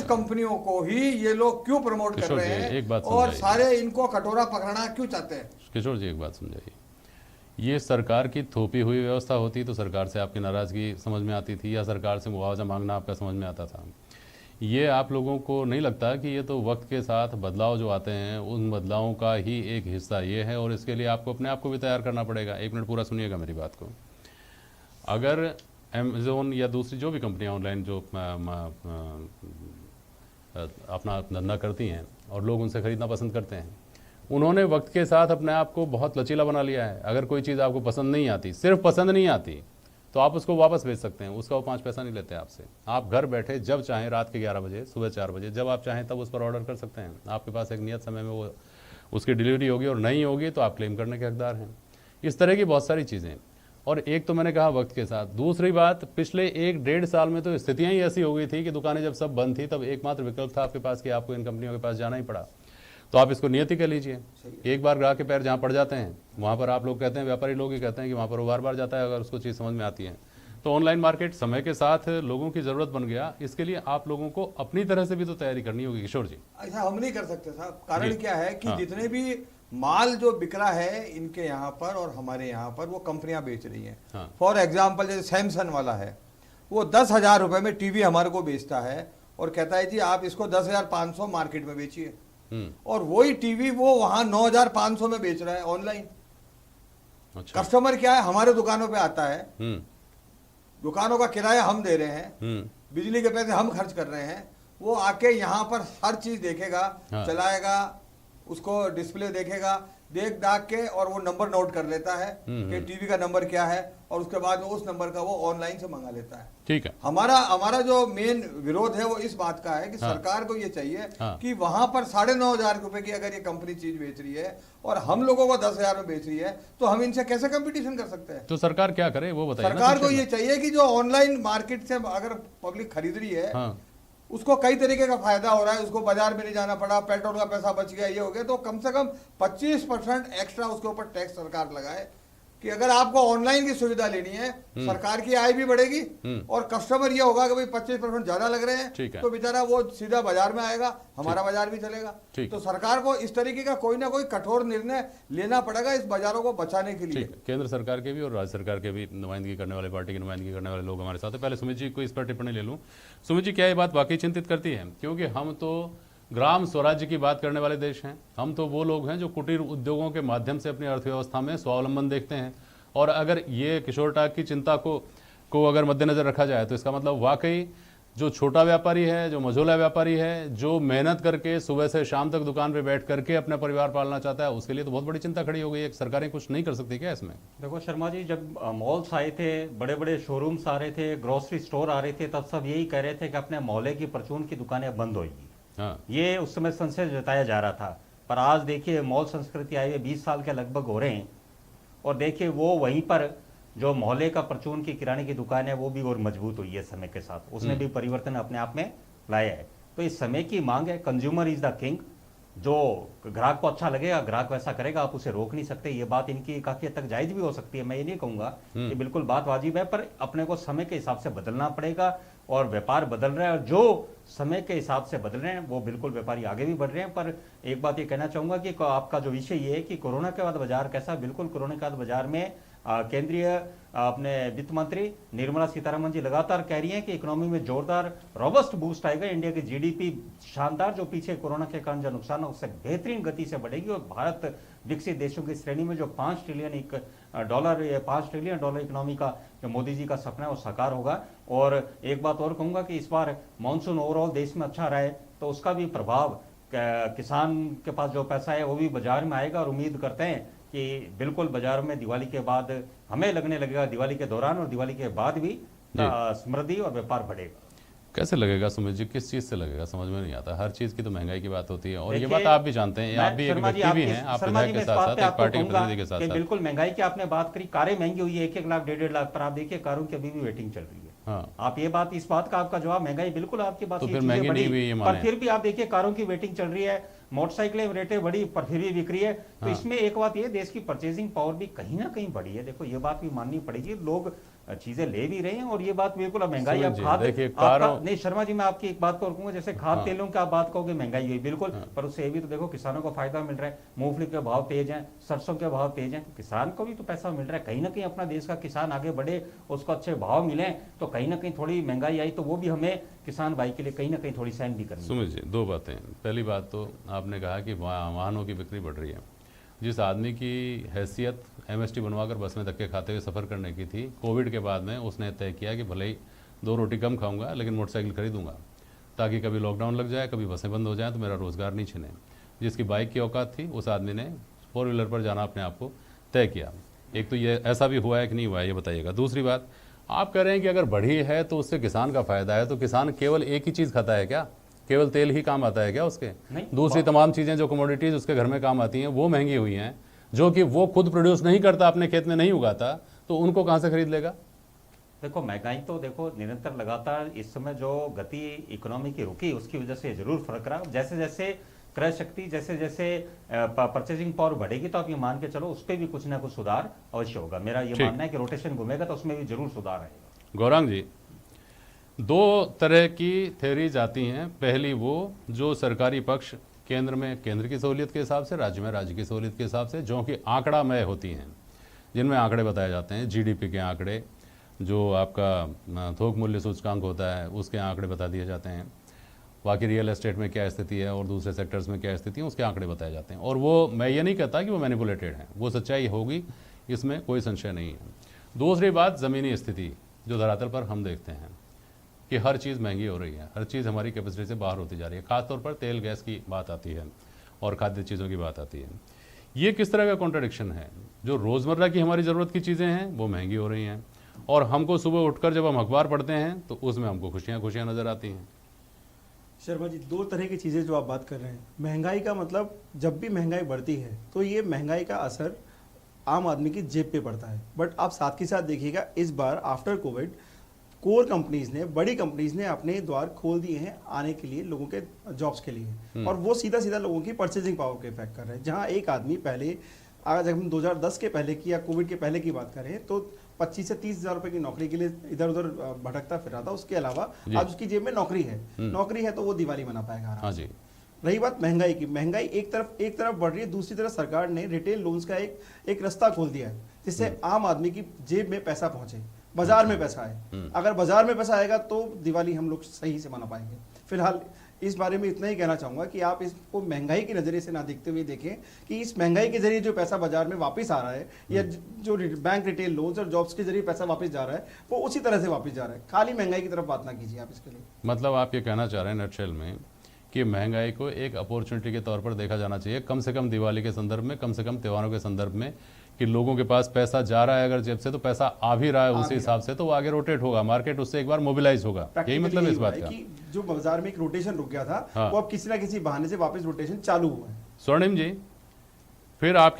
कंपनियों को ही ये लोग क्यों प्रमोट कर रहे हैं, एक बात और सारे इनको कटोरा पकड़ना क्यों चाहते हैं? किशोर जी, एक बात समझाइए, ये सरकार की थोपी हुई व्यवस्था होती तो सरकार से आपकी नाराज़गी समझ में आती थी, या सरकार से मुआवजा मांगना आपका समझ में आता था? ये आप लोगों को नहीं लगता कि ये तो वक्त के साथ बदलाव जो आते हैं उन बदलावों का ही एक हिस्सा ये है, और इसके लिए आपको अपने आप को भी तैयार करना पड़ेगा। एक मिनट पूरा सुनिएगा मेरी बात को। अगर अमेज़ोन या दूसरी जो भी कंपनियां ऑनलाइन जो अपना धंधा करती हैं और लोग उनसे ख़रीदना पसंद करते हैं, उन्होंने वक्त के साथ अपने आप को बहुत लचीला बना लिया है। अगर कोई चीज़ आपको पसंद नहीं आती, सिर्फ पसंद नहीं आती, तो आप उसको वापस भेज सकते हैं, उसका वो 5 पैसा नहीं लेते आपसे। आप घर बैठे जब चाहें, रात के 11 बजे, सुबह 4 बजे, जब आप चाहें तब उस पर ऑर्डर कर सकते हैं। आपके पास एक नियत समय में वो उसकी डिलीवरी होगी, और नहीं होगी तो आप क्लेम करने के हकदार हैं। इस तरह की बहुत सारी चीज़ें। और एक तो मैंने कहा वक्त के साथ, दूसरी बात, पिछले 1-1.5 साल में तो स्थितियाँ ही ऐसी हो गई थी कि दुकानें जब सब बंद थी तब एकमात्र विकल्प था आपके पास कि आपको इन कंपनियों के पास जाना ही पड़ा। तो आप इसको नियति कर लीजिए। एक बार ग्राहक के पैर जहाँ पड़ जाते हैं वहाँ पर आप लोग कहते हैं, व्यापारी लोग ही कहते हैं कि वहाँ पर वो बार बार जाता है अगर उसको चीज़ समझ में आती है। तो ऑनलाइन मार्केट समय के साथ लोगों की ज़रूरत बन गया। इसके लिए आप लोगों को अपनी तरह से भी तो तैयारी करनी होगी किशोर जी। ऐसा हम नहीं कर सकते साहब। कारण क्या है कि जितने भी माल जो बिक रहा है इनके यहाँ पर और हमारे यहाँ पर, वो कंपनियां बेच रही हैं। फॉर एग्जाम्पल जैसे सैमसंग वाला है, वो 10,000 रुपए में टीवी हमारे को बेचता है और कहता है जी आप इसको 10,500 मार्केट में बेचिए, और वही टीवी वो वहां 9,500 में बेच रहा है ऑनलाइन। अच्छा। कस्टमर क्या है, हमारे दुकानों पे आता है, दुकानों का किराया हम दे रहे हैं, बिजली के पैसे हम खर्च कर रहे हैं, वो आके यहाँ पर हर चीज देखेगा, चलाएगा, उसको डिस्प्ले देखेगा, देख दाख के, और वो नंबर नोट कर लेता है कि टीवी का नंबर क्या है, और उसके बाद में उस नंबर का वो ऑनलाइन से मंगा लेता है। ठीक है। हमारा जो मेन विरोध है वो इस बात का है कि सरकार को ये चाहिए कि वहां पर 9,500 रुपए की अगर ये कंपनी चीज बेच रही है और हम लोगों को 10,000 में बेच रही है, तो हम इनसे कैसे कंपटीशन कर सकते हैं? तो सरकार क्या करे वो बताइए। सरकार को ये चाहिए कि जो ऑनलाइन मार्केट से अगर पब्लिक खरीद रही है, उसको कई तरीके का फायदा हो रहा है, उसको बाजार में नहीं जाना पड़ा, पेट्रोल का पैसा बच गया, ये हो गया, तो कम से कम 25% एक्स्ट्रा उसके ऊपर टैक्स सरकार लगाए कि अगर आपको ऑनलाइन की सुविधा लेनी है, सरकार की आय भी बढ़ेगी और कस्टमर ये होगा कि भाई 25% ज्यादा लग रहे हैं, तो बेचारा वो सीधा बाजार में आएगा, हमारा बाजार भी चलेगा। तो सरकार को इस तरीके का कोई ना कोई कठोर निर्णय लेना पड़ेगा इस बाजारों को बचाने के लिए। केंद्र सरकार के भी और राज्य सरकार के भी नुमाइंदगी करने वाले, पार्टी की नुमाइंदगी करने वाले लोग हमारे साथ हैं। पहले सुमित जी को इस पर टिप्पणी ले लूँ। सुमित जी, क्या ये बात वाकई चिंतित करती है? क्योंकि हम तो ग्राम स्वराज्य की बात करने वाले देश हैं। हम तो वो लोग हैं जो कुटीर उद्योगों के माध्यम से अपनी अर्थव्यवस्था में स्वावलंबन देखते हैं। और अगर ये किशोर टाक की चिंता को अगर मद्देनजर रखा जाए तो इसका मतलब वाकई जो छोटा व्यापारी है, जो मझोला व्यापारी है, जो मेहनत करके सुबह से शाम तक दुकान पे बैठ करके अपना परिवार पालना चाहता है, उसके लिए तो बहुत बड़ी चिंता खड़ी हो गई है। सरकारें कुछ नहीं कर सकती क्या इसमें? देखो शर्मा जी, जब मॉल्स आए थे, बड़े बड़े शोरूम्स आ रहे थे, ग्रोसरी स्टोर आ रहे थे, तब सब यही कह रहे थे कि अपने मोहल्ले की परचून की दुकानें बंद होगी। ये उस समय संशय जताया जा रहा था। पर आज देखिए मॉल संस्कृति आए हुए 20 साल के लगभग हो रहे हैं, और देखिए वो वहीं पर जो मोहल्ले का परचून की किराने की दुकान है वो भी और मजबूत हुई है समय के साथ। उसने भी परिवर्तन अपने आप में लाया है। तो इस समय की मांग है, कंज्यूमर इज द किंग। जो ग्राहक को अच्छा लगेगा ग्राहक वैसा करेगा, आप उसे रोक नहीं सकते। ये बात इनकी काफी हद तक जायज भी हो सकती है, मैं ये नहीं कहूंगा कि बिल्कुल बात वाजिब है, पर अपने को समय के हिसाब से बदलना पड़ेगा। और व्यापार बदल रहा है, और जो समय के हिसाब से बदल रहे हैं वो बिल्कुल व्यापारी आगे भी बढ़ रहे हैं। पर एक बात ये कहना चाहूंगा कि आपका जो विषय ये है कि कोरोना के बाद बाजार कैसा, बिल्कुल कोरोना के बाद बाजार में केंद्रीय अपने वित्त मंत्री निर्मला सीतारमन जी लगातार कह रही हैं कि इकोनॉमी में जोरदार रॉबस्ट बूस्ट आएगा। इंडिया की जीडीपी शानदार, जो पीछे कोरोना के कारण जो नुकसान है उससे बेहतरीन गति से बढ़ेगी, और भारत विकसित देशों की श्रेणी में जो 5 ट्रिलियन डॉलर इकोनॉमी का जो मोदी जी का सपना है वो साकार होगा। और एक बात और कहूंगा कि इस बार मानसून ओवरऑल देश में अच्छा रहा है, तो उसका भी प्रभाव किसान के पास जो पैसा है वो भी बाजार में आएगा। और उम्मीद करते हैं कि बिल्कुल बाजार में दिवाली के बाद हमें लगने लगेगा, दिवाली के दौरान और दिवाली के बाद भी समृद्धि और व्यापार बढ़ेगा। कैसे लगेगा सुमित जी, किस चीज से लगेगा समझ में नहीं आता। हर चीज की तो महंगाई की बात होती है, और ये बात आप भी जानते हैं, आप भी एक व्यक्ति भी हैं, आप विधायक के साथ साथ एक पार्टी के प्रतिनिधि के साथ साथ। बिल्कुल महंगाई की आपने बात करी, कारें महंगी हुई है, 1-1 लाख 1.5 लाख पर। आप देखिए कारों की अभी भी वेटिंग चल रही है। आप ये बात, इस बात का आपका जवाब, महंगाई बिल्कुल आपकी बात, तो फिर महंगी नहीं हुई ये पर फिर भी आप देखिए कारों की वेटिंग चल रही है, मोटरसाइकिलें रेटें बढ़ी पर फिर भी बिक रही है। तो इसमें एक बात ये, देश की परचेजिंग पावर भी कहीं ना कहीं बढ़ी है। देखो ये बात भी माननी पड़ेगी, लोग चीजें ले भी रहे हैं। और ये बात बिल्कुल, अब महंगाई, अब सुनील जी, खाद, देखिए, नहीं शर्मा जी, मैं आपकी एक बात को और कहूंगा, जैसे खाद तेलों की आप बात कहोगे, महंगाई हुई बिल्कुल, पर उससे ये भी तो देखो किसानों को फायदा मिल रहा है। मूंगफली के भाव तेज हैं, सरसों के भाव तेज हैं, तो किसान को भी तो पैसा मिल रहा है। कहीं ना कहीं अपना देश का किसान आगे बढ़े, उसको अच्छे भाव मिले, तो कहीं ना कहीं थोड़ी महंगाई आई तो वो भी हमें किसान भाई के लिए कहीं ना कहीं थोड़ी सहन भी करनी है। सुमित जी, दो बातें। पहली बात तो आपने कहा कि वाहनों की बिक्री बढ़ रही है। जिस आदमी की हैसियत एमएसटी बनवाकर बस में धक्के खाते हुए सफ़र करने की थी, कोविड के बाद में उसने तय किया कि भले ही 2 रोटी कम खाऊंगा लेकिन मोटरसाइकिल खरीदूंगा, ताकि कभी लॉकडाउन लग जाए, कभी बसें बंद हो जाएं तो मेरा रोज़गार नहीं छिने। जिसकी बाइक की औकात थी, उस आदमी ने 4 व्हीलर पर जाना अपने आप को तय किया। एक तो ये ऐसा भी हुआ है कि नहीं हुआ है, ये बताइएगा। दूसरी बात, आप कह रहे हैं कि अगर बढ़ी है तो उससे किसान का फायदा है, तो किसान केवल एक ही चीज़ खाता है क्या? केवल तेल ही काम आता है क्या उसके? दूसरी तमाम चीज़ें जो कमोडिटीज़ उसके घर में काम आती हैं वो महंगी हुई हैं, जो कि वो खुद प्रोड्यूस नहीं करता, अपने खेत में नहीं उगाता, तो उनको कहाँ से खरीद लेगा? देखो महंगाई तो देखो निरंतर लगातार इस समय जो गति इकोनॉमी की रुकी, उसकी वजह से जरूर फर्क रहा। जैसे जैसे क्रय शक्ति, जैसे जैसे परचेजिंग पावर बढ़ेगी, तो आप ये मान के चलो उस पर भी कुछ ना कुछ सुधार अवश्य होगा। मेरा ये मानना है कि रोटेशन घूमेगा तो उसमें भी जरूर सुधार आएगा। गौरांग जी, 2 तरह की थ्योरीज आती हैं। पहली वो जो सरकारी पक्ष केंद्र में केंद्र की सहूलियत के हिसाब से, राज्य में राज्य की सहूलियत के हिसाब से, जो कि आंकड़ामय होती हैं, जिनमें आंकड़े बताए जाते हैं, जीडीपी के आंकड़े, जो आपका थोक मूल्य सूचकांक होता है उसके आंकड़े बता दिए जाते हैं, बाकी रियल एस्टेट में क्या स्थिति है और दूसरे सेक्टर्स में क्या स्थिति है उसके आंकड़े बताए जाते हैं। और वो, मैं ये नहीं कहता कि वो मैनिपुलेटेड हैं, वो सच्चाई होगी, इसमें कोई संशय नहीं है। दूसरी बात, ज़मीनी स्थिति जो धरातल पर हम देखते हैं कि हर चीज़ महंगी हो रही है, हर चीज़ हमारी कैपेसिटी से बाहर होती जा रही है। खासतौर पर तेल गैस की बात आती है और खाद्य चीज़ों की बात आती है। ये किस तरह का कॉन्ट्रडिक्शन है? जो रोज़मर्रा की हमारी ज़रूरत की चीज़ें हैं वो महंगी हो रही हैं, और हमको सुबह उठकर जब हम अखबार पढ़ते हैं तो उसमें हमको खुशियाँ खुशियाँ नज़र आती हैं। शर्मा जी, 2 तरह की चीज़ें जो आप बात कर रहे हैं, महंगाई का मतलब, जब भी महंगाई बढ़ती है तो ये महंगाई का असर आम आदमी की जेब पे पड़ता है। बट आप साथ के साथ देखिएगा, इस बार आफ्टर कोविड कोर कंपनीज ने, बड़ी कंपनीज ने अपने द्वार खोल दिए हैं आने के लिए, लोगों के जॉब्स के लिए, और वो सीधा सीधा लोगों की परचेजिंग पावर को इफेक्ट कर रहे हैं। जहां एक आदमी पहले, आज हम 2010 के पहले की या कोविड के पहले की बात करें तो 25 से 30 हज़ार रुपए की नौकरी के लिए इधर उधर भटकता फिर रहा था। उसके अलावा आज उसकी जेब में नौकरी है तो वो दिवाली मना पाएगा। हाँ जी। रही बात महंगाई की, महंगाई एक तरफ बढ़ रही है, दूसरी तरफ सरकार ने रिटेल लोन्स का एक रास्ता खोल दिया है, जिससे आम आदमी की जेब में पैसा पहुंचे, बाजार में पैसा आए। अगर बाजार में पैसा आएगा तो दिवाली हम लोग सही से मना पाएंगे। फिलहाल इस बारे में इतना ही कहना चाहूंगा कि आप इसको महंगाई के नजरिए से ना देखते हुए देखें कि इस महंगाई के जरिए जो पैसा बाजार में वापस आ रहा है, या जो बैंक रिटेल लोन्स और जॉब्स के जरिए पैसा वापस जा रहा है, वो उसी तरह से वापस जा रहा है। खाली महंगाई की तरफ बात ना कीजिए आप इसके लिए। मतलब आप ये कहना चाह रहे हैं नटशेल में कि महंगाई को एक अपॉर्चुनिटी के तौर पर देखा जाना चाहिए, कम से कम दिवाली के संदर्भ में, कम से कम त्योहारों के संदर्भ में, कि लोगों के पास पैसा जा रहा है अगर जेब से, तो पैसा आ भी रहा है उसी हिसाब से, तो वो आगे रोटेट होगा, मार्केट उससे एक बार मोबिलाइज होगा। यही मतलब इस बात का कि जो बाजार में एक रोटेशन रुक गया था, वो अब किसी ना किसी बहाने से वापस रोटेशन चालू हुआ है। स्वर्णिम जी, फिर आपकी